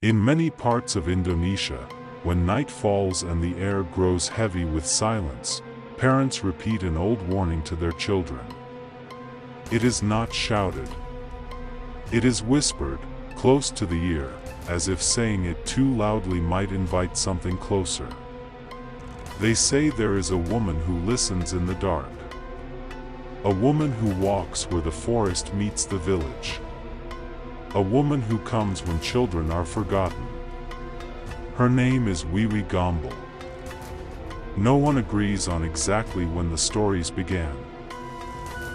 In many parts of Indonesia, when night falls and the air grows heavy with silence, parents repeat an old warning to their children. It is not shouted. It is whispered, close to the ear, as if saying it too loudly might invite something closer. They say there is a woman who listens in the dark. A woman who walks where the forest meets the village. A woman who comes when children are forgotten. Her name is Wewe Gombel. No one agrees on exactly when the stories began.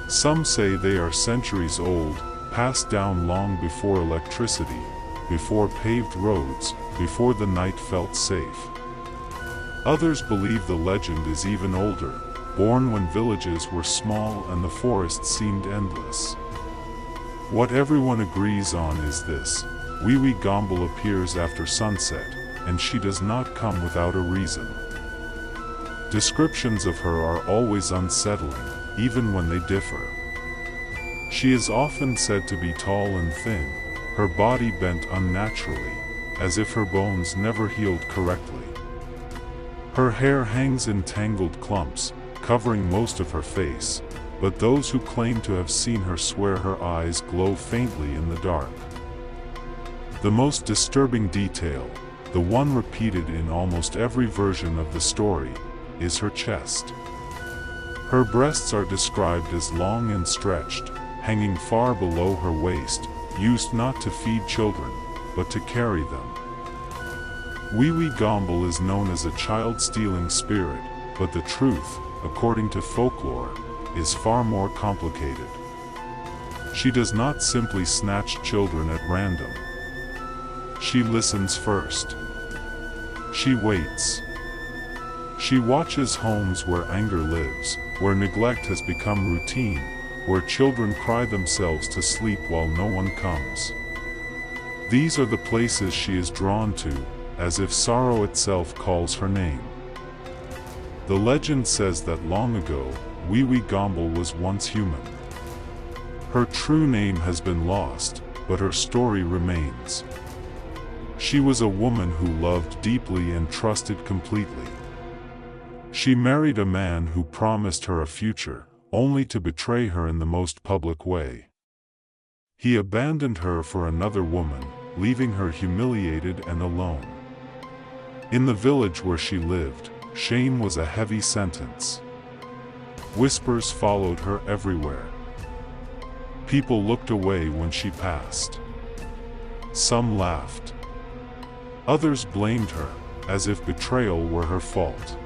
Some say they are centuries old, passed down long before electricity, before paved roads, before the night felt safe. Others believe the legend is even older, born when villages were small and the forest seemed endless. What everyone agrees on is this: Wewe Gombel appears after sunset, and she does not come without a reason. Descriptions of her are always unsettling, even when they differ. She is often said to be tall and thin, her body bent unnaturally, as if her bones never healed correctly. Her hair hangs in tangled clumps, covering most of her face, but those who claim to have seen her swear her eyes glow faintly in the dark. The most disturbing detail, the one repeated in almost every version of the story, is her chest. Her breasts are described as long and stretched, hanging far below her waist, used not to feed children, but to carry them. Wewe Gombel is known as a child-stealing spirit, but the truth, according to folklore, is far more complicated. She does not simply snatch children at random. She listens first. She waits. She watches homes where anger lives, where neglect has become routine, where children cry themselves to sleep while no one comes. These are the places she is drawn to, as if sorrow itself calls her name. The legend says that long ago, Wewe Gombel was once human. Her true name has been lost, but her story remains. She was a woman who loved deeply and trusted completely. She married a man who promised her a future, only to betray her in the most public way. He abandoned her for another woman, leaving her humiliated and alone. In the village where she lived, shame was a heavy sentence. Whispers followed her everywhere. People looked away when she passed. Some laughed. Others blamed her, as if betrayal were her fault.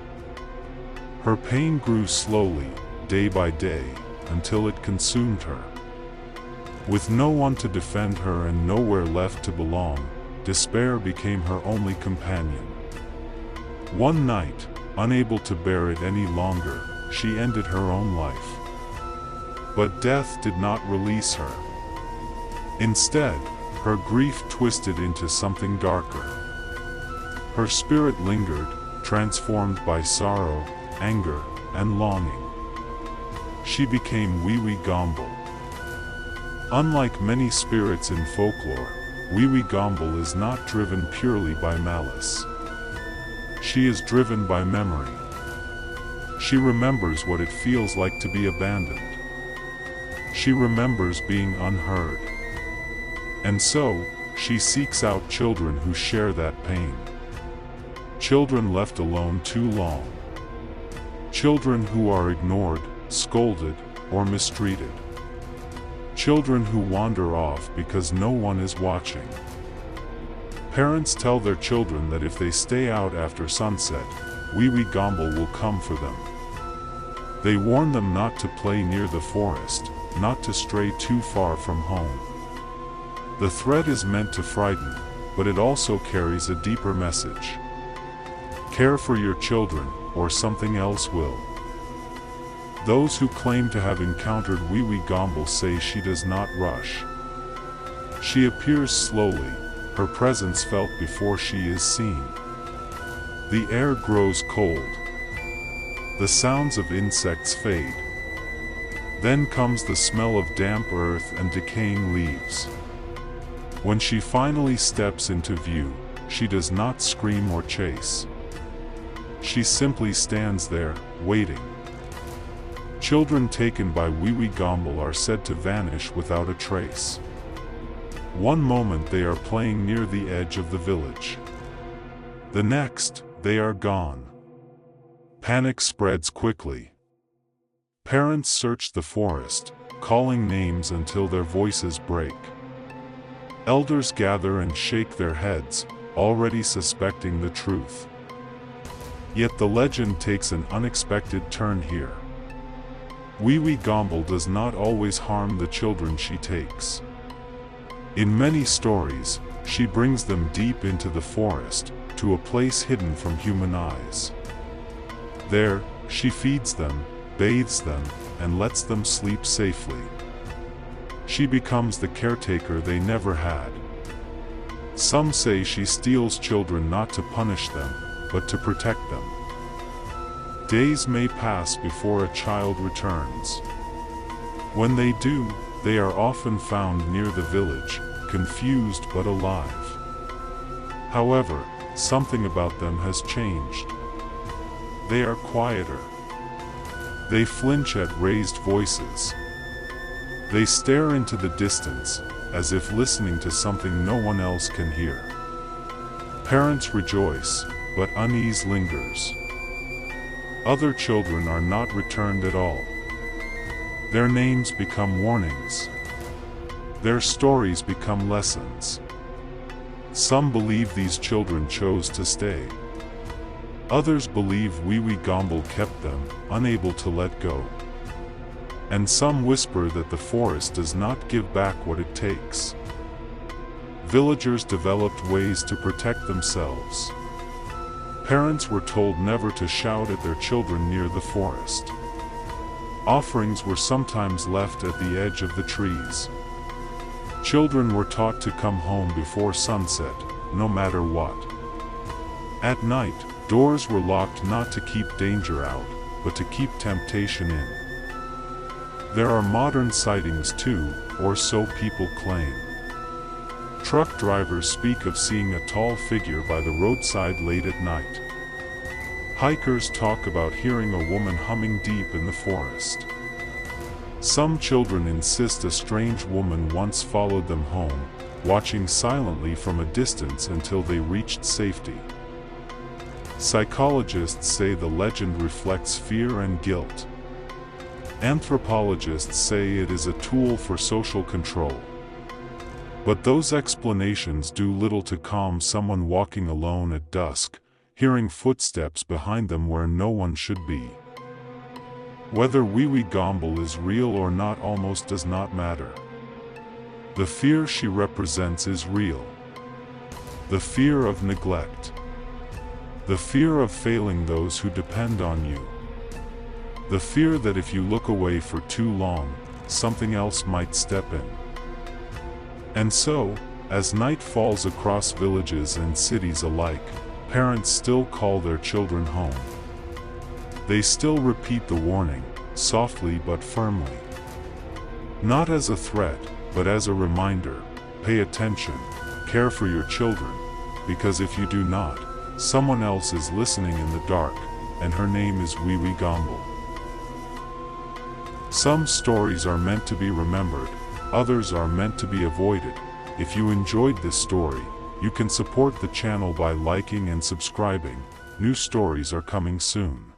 Her pain grew slowly, day by day, until it consumed her. With no one to defend her and nowhere left to belong, despair became her only companion. One night, unable to bear it any longer, she ended her own life. But death did not release her. Instead, her grief twisted into something darker. Her spirit lingered, transformed by sorrow, anger, and longing. She became Wewe Gombel. Unlike many spirits in folklore, Wewe Gombel is not driven purely by malice. She is driven by memory. She remembers what it feels like to be abandoned. She remembers being unheard. And so, she seeks out children who share that pain. Children left alone too long. Children who are ignored, scolded, or mistreated. Children who wander off because no one is watching. Parents tell their children that if they stay out after sunset, Wewe Gombel will come for them. They warn them not to play near the forest, not to stray too far from home. The threat is meant to frighten, but it also carries a deeper message. Care for your children, or something else will. Those who claim to have encountered Wewe Gombel say she does not rush. She appears slowly, her presence felt before she is seen. The air grows cold. The sounds of insects fade. Then comes the smell of damp earth and decaying leaves. When she finally steps into view, she does not scream or chase. She simply stands there, waiting. Children taken by Wewe Gombel are said to vanish without a trace. One moment they are playing near the edge of the village. The next, they are gone. Panic spreads quickly. Parents search the forest, calling names until their voices break. Elders gather and shake their heads, already suspecting the truth. Yet the legend takes an unexpected turn here. Wewe Gombel does not always harm the children she takes. In many stories, she brings them deep into the forest, to a place hidden from human eyes. There, she feeds them, bathes them, and lets them sleep safely. She becomes the caretaker they never had. Some say she steals children not to punish them, but to protect them. Days may pass before a child returns. When they do, they are often found near the village, confused but alive. However, something about them has changed. They are quieter. They flinch at raised voices. They stare into the distance, as if listening to something no one else can hear. Parents rejoice, but unease lingers. Other children are not returned at all. Their names become warnings. Their stories become lessons. Some believe these children chose to stay. Others believe Wewe Gombel kept them, unable to let go. And some whisper that the forest does not give back what it takes. Villagers developed ways to protect themselves. Parents were told never to shout at their children near the forest. Offerings were sometimes left at the edge of the trees. Children were taught to come home before sunset, no matter what. At night, doors were locked not to keep danger out, but to keep temptation in. There are modern sightings too, or so people claim. Truck drivers speak of seeing a tall figure by the roadside late at night. Hikers talk about hearing a woman humming deep in the forest. Some children insist a strange woman once followed them home, watching silently from a distance until they reached safety. Psychologists say the legend reflects fear and guilt. Anthropologists say it is a tool for social control. But those explanations do little to calm someone walking alone at dusk, hearing footsteps behind them where no one should be. Whether Wewe Gombel is real or not almost does not matter. The fear she represents is real. The fear of neglect. The fear of failing those who depend on you. The fear that if you look away for too long, something else might step in. And so, as night falls across villages and cities alike, parents still call their children home. They still repeat the warning, softly but firmly. Not as a threat, but as a reminder: pay attention, care for your children, because if you do not, someone else is listening in the dark, and her name is Wewe Gombel. Some stories are meant to be remembered, others are meant to be avoided. If you enjoyed this story, you can support the channel by liking and subscribing. New stories are coming soon.